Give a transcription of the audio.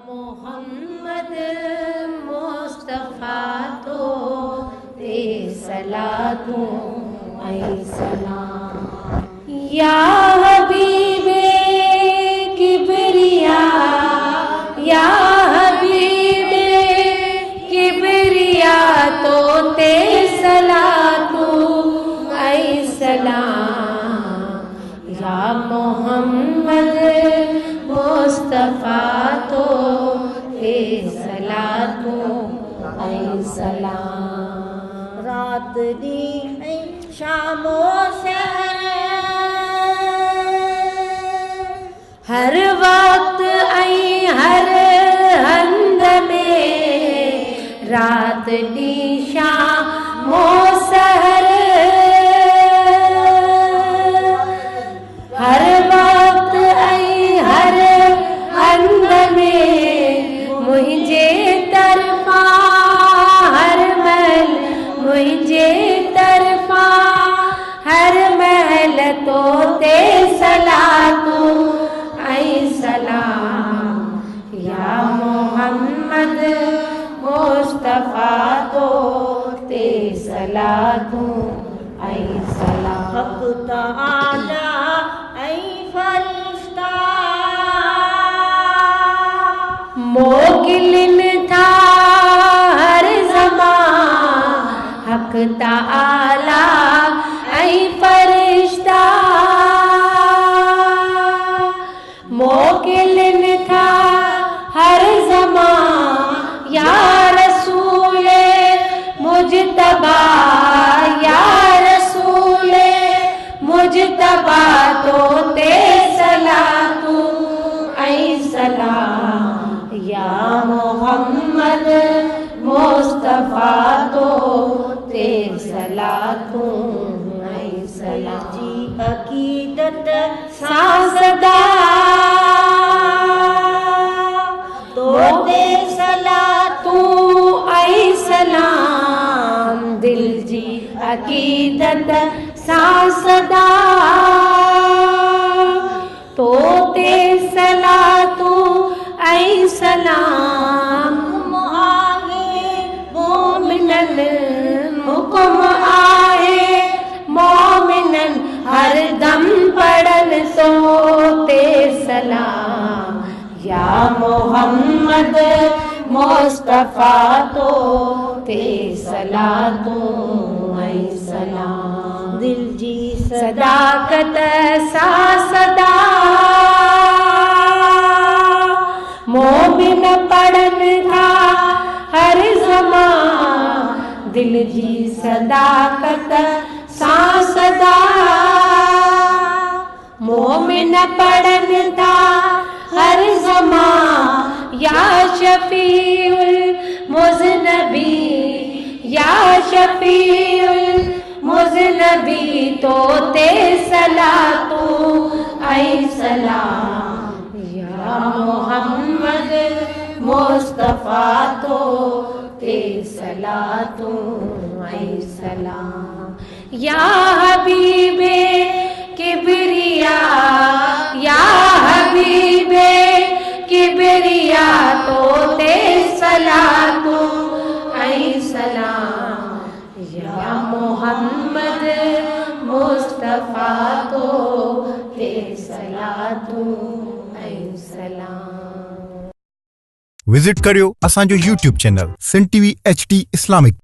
मोहम्मद मुस्तफा तो ते सलातों ऐ सलाम या हबीबे किबरिया या हबीबे किबरिया तो ते सलातों ऐ सलाम या मोहम्मद मुस्तफा तो ते सलातों ऐ सलाम रात दी शामो सहर हर वक्त ऐ हर हंद में रात दी शामो सहर हर वक्त ऐ हर हंद में मुझे तरफा हर महल मुझे तरफा हर महल तो ते सलातों ऐ सलाम या मोहम्मद मुस्तफा तो ते सलातों ऐ सलाम हक तआला ऐ फरिश्ता मोकिलिन था हर ज़मान हक तआला ऐ फरिश्ता मोकिलिन था हर ज़मान या रसूले मुजतबा या रसूले मुजतबा तो ते सलातों ऐ सलाम या मोहम्मद मुस्तफा तो ते सलातों ऐ सलाम जी अकीदत सासदा तो ते सलातों ऐ सलाम दिल जी अकीदत सासदा तो ते सलातों ऐ सलाम मोमिनन हुक्म आहे मोमिनन हर दम पढ़न तो ते सलाम या मोहम्मद मुस्तफा तो ते सलातों ऐ सलाम दिल जी सदाकत सा सदा मोमिन पढ़न था हर ज़मान दिल जी सदाकत सा सदा मोमिन पढ़न था हर ज़मान या शफीउल मुज़नबी या शफीउल मुज़नबी तो ते सलातों ऐ सलाम या मोहम्मद मुस्तफा तो ते सलातों ऐ सलाम या हबीबे किबरिया या हबीबे किबरिया तो ते सलातों ऐ सलाम या मोहम्मद मुस्तफा तो ते सलातों ऐ सलाम। विजिट करियो असांजो YouTube channel Sindh TV HD Islamic.